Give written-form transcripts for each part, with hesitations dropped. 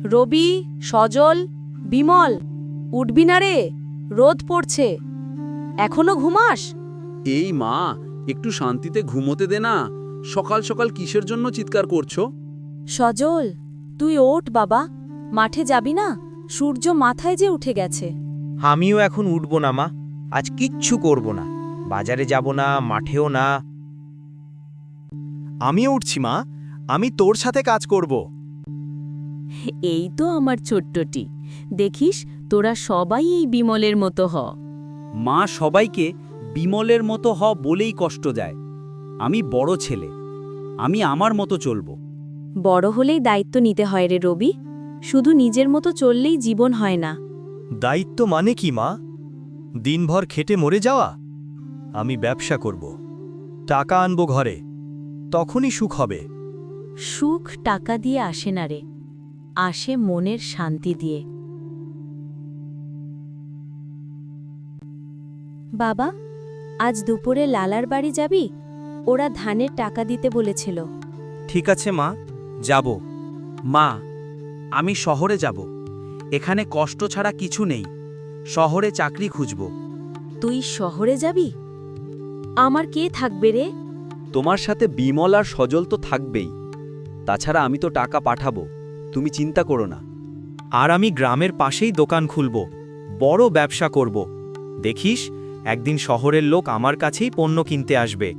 রবি, সজল, বিমল, উঠবি না রে? রোদ পড়ছে। এখনো ঘুমাস? এই মা, একটু শান্তিতে ঘুমোতে দে না। সকাল সকাল কিসের জন্য চিৎকার করছো? সজল, তুই ওঠ বাবা। মাঠে যাবি না? সূর্য মাথায় যে উঠে গেছে। আমিও এখন উঠব না মা। আজ কিচ্ছু করব না। বাজারে যাব না, মাঠেও না। আমিও উঠছি মা, আমি তোর সাথে কাজ করব। এই তো আমার ছোট্টটি। দেখিস, তোরা সবাই এই বিমলের মতো হ। মা সবাইকে বিমলের মতো হ বলেই কষ্ট দেয়। আমি বড় ছেলে, আমি আমার মতো চলবো। বড় হলেই দায়িত্ব নিতে হয় রে রবি। শুধু নিজের মতো চললেই জীবন হয় না। দায়িত্ব মানে কি মা? দিনভর খেটে মরে যাওয়া? আমি ব্যবসা করব, টাকা আনবো ঘরে, তখনই সুখ হবে। সুখ টাকা দিয়ে আসে না রে, আসে মনের শান্তি দিয়ে। বাবা, আজ দুপুরে লালার বাড়ি যাবি? ওরা ধানের টাকা দিতে বলেছিল। ঠিক আছে মা, যাব। মা, আমি শহরে যাব। এখানে কষ্ট ছাড়া কিছু নেই। শহরে চাকরি খুঁজব। তুই শহরে যাবি? আমার কে থাকবে রে? তোমার সাথে বিমল আর সজল তো থাকবেই। তাছাড়া আমি তো টাকা পাঠাবো, তুমি চিন্তা করো না। আর আমি গ্রামের পাশেই দোকান খুলব, বড় ব্যবসা করব। দেখিস, একদিন শহরের লোক আমার কাছেই পণ্য কিনতে আসবে।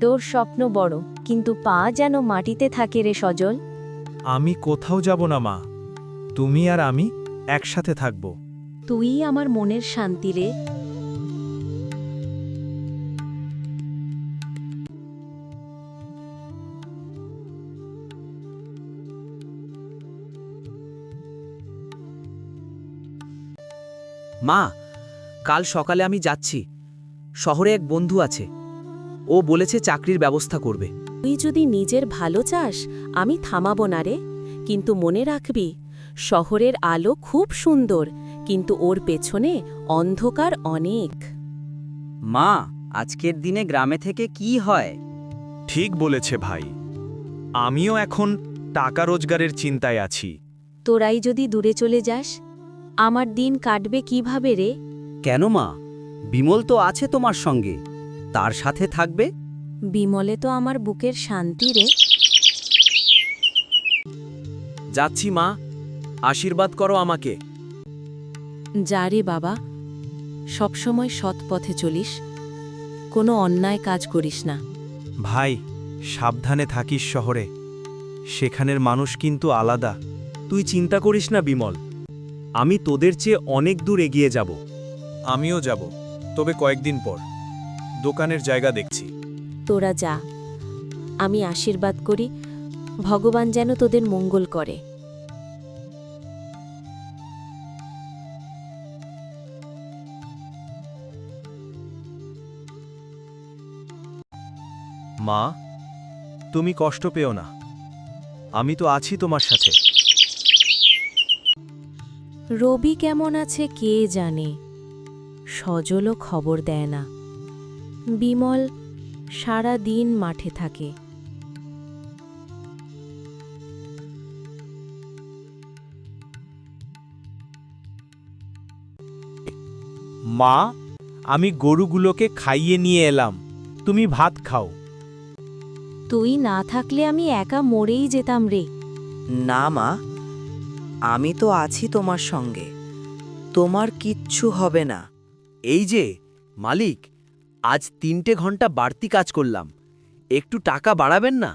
তোর স্বপ্ন বড়, কিন্তু পা যেন মাটিতে থাকে রে সজল। আমি কোথাও যাব না মা, তুমি আর আমি একসাথে থাকব। তুই আমার মনের শান্তি রে। মা, কাল সকালে আমি যাচ্ছি। শহরে এক বন্ধু আছে, ও বলেছে চাকরির ব্যবস্থা করবে। তুই যদি নিজের ভালো চাস, আমি থামাবো না রে। কিন্তু মনে রাখবি, শহরের আলো খুব সুন্দর, কিন্তু ওর পেছনে অন্ধকার অনেক। মা, আজকের দিনে গ্রামে থেকে কি হয়? ঠিক বলেছে ভাই, আমিও এখন টাকা রোজগারের চিন্তায় আছি। তোরাই যদি দূরে চলে যাস, আমার দিন কাটবে কিভাবে রে? কেন মা, বিমল তো আছে তোমার সঙ্গে, তার সাথে থাকবে। বিমলে তো আমার বুকের শান্তি রে। যাচ্ছি মা, আশীর্বাদ করো আমাকে। যা রে বাবা, সবসময় সৎ পথে চলিস, কোনো অন্যায় কাজ করিস না। ভাই, সাবধানে থাকিস শহরে, সেখানের মানুষ কিন্তু আলাদা। তুই চিন্তা করিস না বিমল, আমি তোদের চেয়ে অনেক দূর এগিয়ে যাব। আমিও যাব, তবে কয়েকদিন পর। দোকানের জায়গা দেখছি। তোরা যা, আমি আশীর্বাদ করি, ভগবান যেন তোদের মঙ্গল করে। মা, তুমি কষ্ট পেও না, আমি তো আছি তোমার সাথে। রবি কেমন আছে কে জানে, সজলও খবর দেয় না। বিমল সারা দিন মাঠে থাকে। মা, আমি গরুগুলোকে খাইয়ে নিয়ে এলাম, তুমি ভাত খাও। তুই না থাকলে আমি একা মরেই যেতাম রে। না মা, আমি তো আছি তোমার সঙ্গে, তোমার কিচ্ছু হবে না। এই যে মালিক, আজ 3টে ঘন্টা বাড়তি কাজ করলাম, একটু টাকা বাড়াবেন না?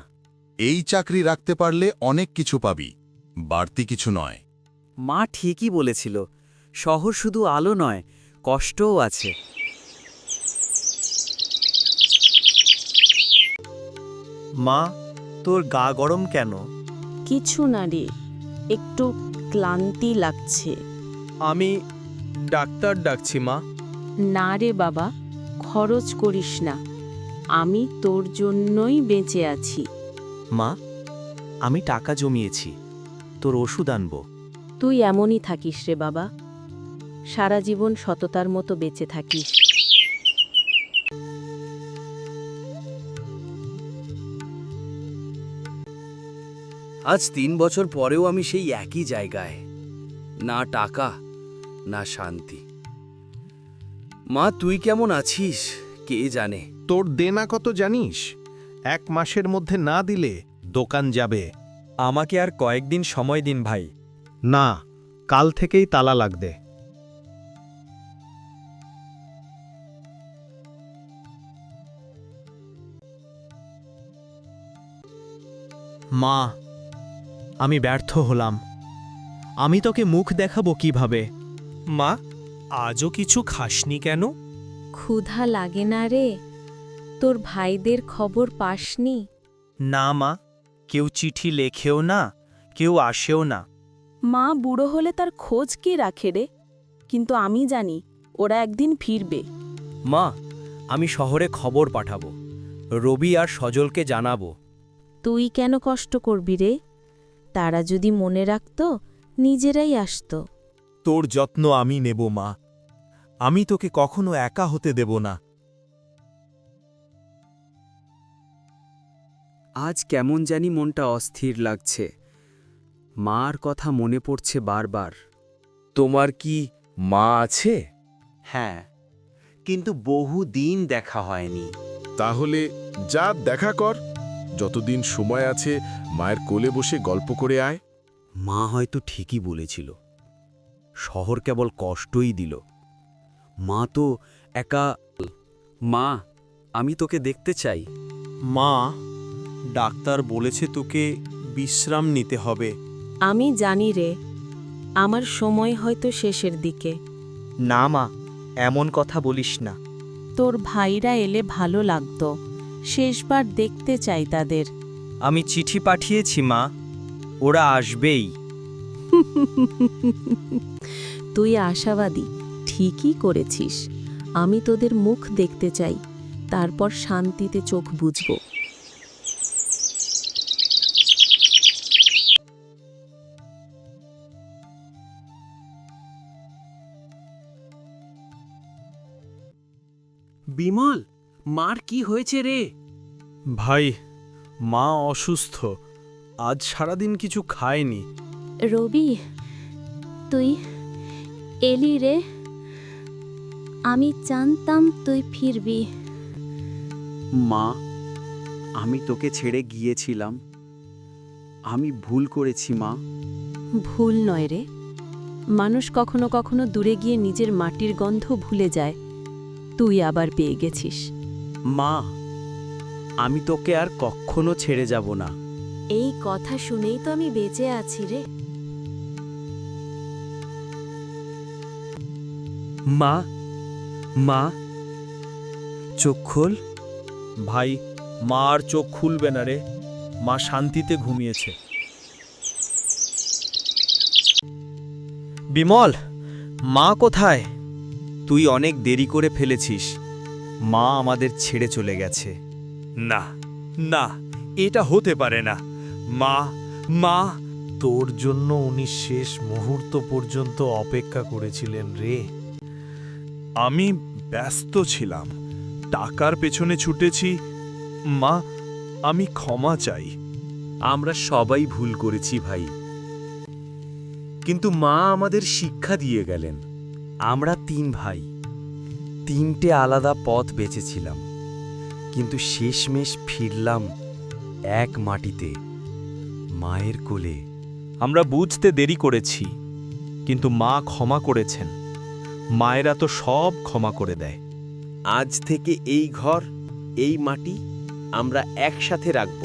এই চাকরি রাখতে পারলে অনেক কিছু পাবি, বাড়তি কিছু নয়। মা ঠিকই বলেছিল, শহর শুধু আলো নয়, কষ্টও আছে। মা, তোর গা গরম কেন? কিছু না রে, একটু ক্লান্তি লাগছে। আমি ডাক্তার ডাকছি মা। না রে বাবা, খরচ করিস না, আমি তোর জন্যই বেঁচে আছি। মা, আমি টাকা জমিয়েছি, তোর ওষুধ আনবো। তুই এমনই থাকিস রে বাবা, সারা জীবন সততার মতো বেঁচে থাকিস। আজ 3 বছর পরেও আমি সেই একই জায়গায়, না টাকা না শান্তি। মা, তুই কেমন আছিস কে জানে। তোর দেনা কত জানিস? 1 মাসের মধ্যে না দিলে দোকান যাবে। আমাকে আর কয়েকদিন সময় দিন ভাই। না, কাল থেকেই তালা লাগবে। মা, আমি ব্যর্থ হলাম। আমি তোকে মুখ দেখাবো কিভাবে? মা, আজও কিছু খাসনি কেন? ক্ষুধা লাগে না রে? তোর ভাইদের খবর পাসনি? না মা, কেউ চিঠি লেখেও না, কেউ আসেও না। মা বুড়ো হলে তার খোঁজ কে রাখে রে? কিন্তু আমি জানি ওরা একদিন ফিরবে। মা, আমি শহরে খবর পাঠাবো, রবি আর সজলকে জানাবো। তুই কেন কষ্ট করবি রে? তারা যদি মনে রাখত নিজেরাই আসত। তোর যত্ন আমি নেব মা। আমি তোকে কখনো একা হতে দেব না। আজ কেমন জানি মনটা অস্থির লাগছে। মার কথা মনে পড়ছে বারবার। তোমার কি মা আছে? হ্যাঁ, কিন্তু বহু দিন দেখা হয়নি। তাহলে যা দেখা কর, যতদিন সময় আছে মায়ের কোলে বসে গল্প করে আয়। মা হয়তো ঠিকই বলেছিল, শহর কেবল কষ্টই দিল। মা তো একা। মা, আমি তোকে দেখতে চাই। মা, ডাক্তার বলেছে তোকে বিশ্রাম নিতে হবে। আমি জানি রে, আমার সময় হয়তো শেষের দিকে। না মা, এমন কথা বলিস না। তোর ভাইরা এলে ভালো লাগতো, শেষবার দেখতে চাই তাদের। আমি চিঠি পাঠিয়েছি মা, ওরা আসবেই। তুই আশাবাদী, ঠিকই করেছিস। আমি তোদের মুখ দেখতে চাই, তারপর শান্তিতে চোখ বুঝব। বিমল, মার কি হয়েছে রে? ভাই, মা অসুস্থ, আজ সারাদিন কিছু খায়নি। রবি, তুই এলি রে? আমি জানতাম তুই ফিরবি। মা, আমি তোকে ছেড়ে গিয়েছিলাম। আমি ভুল করেছি মা। ভুল নয় রে, মানুষ কখনো কখনো দূরে গিয়ে নিজের মাটির গন্ধ ভুলে যায়। তুই আবার পেয়ে গেছিস। মা, আমি তোকে আর কখনো ছেড়ে যাব না। এই কথা শুনেই তো আমি বেঁচে আছি রে। মা, মা, চোখ খোল। ভাই, মা আর চোখ খুলবে না রে। মা শান্তিতে ঘুমিয়েছে। বিমল, মা কোথায়? তুই অনেক দেরি করে ফেলেছিস। মা আমাদের ছেড়ে চলে গেছে। না, না, এটা হতে পারে না। মা, মা, তোর জন্য উনি শেষ মুহূর্ত পর্যন্ত অপেক্ষা করেছিলেন রে। আমি ব্যস্ত ছিলাম, টাকার পেছনে ছুটেছি। মা, আমি ক্ষমা চাই। আমরা সবাই ভুল করেছি ভাই, কিন্তু মা আমাদের শিক্ষা দিয়ে গেলেন। আমরা 3 ভাই, 3টে আলাদা পথ বেছেছিলাম, কিন্তু শেষমেশ ফিরলাম এক মাটিতে, মায়ের কোলে। আমরা বুঝতে দেরি করেছি, কিন্তু মা ক্ষমা করেছেন। মায়েরা তো সব ক্ষমা করে দেয়। আজ থেকে এই ঘর, এই মাটি আমরা একসাথে রাখব।